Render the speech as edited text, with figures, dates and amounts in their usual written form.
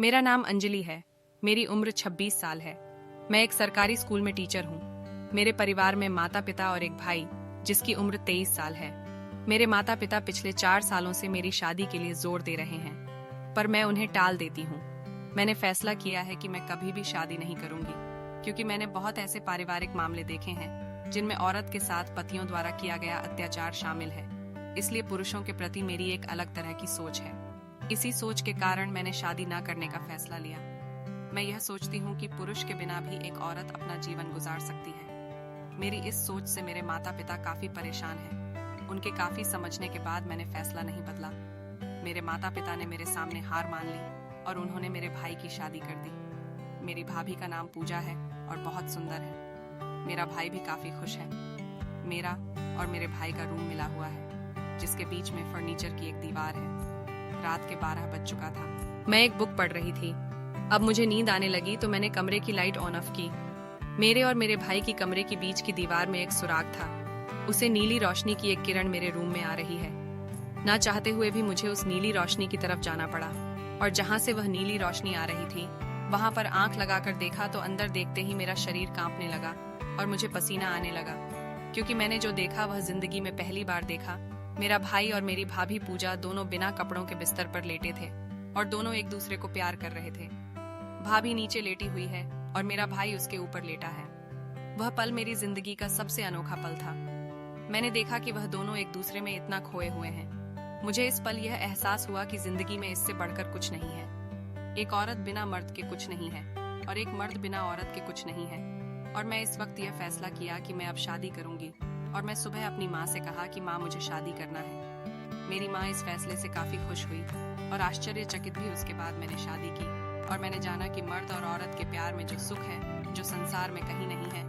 मेरा नाम अंजलि है। मेरी उम्र 26 साल है। मैं एक सरकारी स्कूल में टीचर हूँ। मेरे परिवार में माता पिता और एक भाई जिसकी उम्र 23 साल है। मेरे माता पिता पिछले 4 सालों से मेरी शादी के लिए जोर दे रहे हैं, पर मैं उन्हें टाल देती हूँ। मैंने फैसला किया है कि मैं कभी भी शादी नहीं करूंगी, क्योंकि मैंने बहुत ऐसे पारिवारिक मामले देखे हैं जिनमें औरत के साथ पतियों द्वारा किया गया अत्याचार शामिल है। इसलिए पुरुषों के प्रति मेरी एक अलग तरह की सोच है। इसी सोच के कारण मैंने शादी न करने का फैसला लिया। मैं यह सोचती हूँ कि पुरुष के बिना भी एक औरत अपना जीवन गुजार सकती है। मेरी इस सोच से मेरे माता पिता काफी परेशान हैं। उनके काफी समझने के बाद मैंने फैसला नहीं बदला। मेरे माता पिता ने मेरे सामने हार मान ली और उन्होंने मेरे भाई की शादी कर दी। मेरी भाभी का नाम पूजा है और बहुत सुंदर है। मेरा भाई भी काफी खुश है। मेरा और मेरे भाई का रूम मिला हुआ है, जिसके बीच में फर्नीचर की एक दीवार है। रात के 12 बज चुका था। मैं एक बुक पढ़ रही थी। अब मुझे नींद आने लगी तो मैंने कमरे की लाइट ऑन ऑफ की। मेरे और मेरे भाई की कमरे के बीच की दीवार में एक सुराग था। उसे नीली रोशनी की एक किरण मेरे रूम में आ रही है। ना चाहते हुए भी मुझे उस नीली रोशनी की तरफ जाना पड़ा, और जहां से वह नीली रोशनी आ रही थी वहां पर आंख लगाकर देखा तो अंदर देखते ही मेरा शरीर कांपने लगा और मुझे पसीना आने लगा, क्योंकि मैंने जो देखा वह जिंदगी में पहली बार देखा। मेरा भाई और मेरी भाभी पूजा दोनों बिना कपड़ों के बिस्तर पर लेटे थे और दोनों एक दूसरे को प्यार कर रहे थे। भाभी नीचे लेटी हुई है और मेरा भाई उसके ऊपर लेटा है। वह पल मेरी जिंदगी का सबसे अनोखा पल था। मैंने देखा कि वह दोनों एक दूसरे में इतना खोए हुए हैं। मुझे इस पल यह एहसास हुआ कि जिंदगी में इससे बढ़कर कुछ नहीं है। एक औरत बिना मर्द के कुछ नहीं है और एक मर्द बिना औरत के कुछ नहीं है। और मैं इस वक्त यह फैसला किया कि मैं अब शादी करूंगी, और मैं सुबह अपनी माँ से कहा कि माँ, मुझे शादी करना है। मेरी माँ इस फैसले से काफी खुश हुई और आश्चर्यचकित भी। उसके बाद मैंने शादी की और मैंने जाना कि मर्द और औरत के प्यार में जो सुख है, जो संसार में कहीं नहीं है,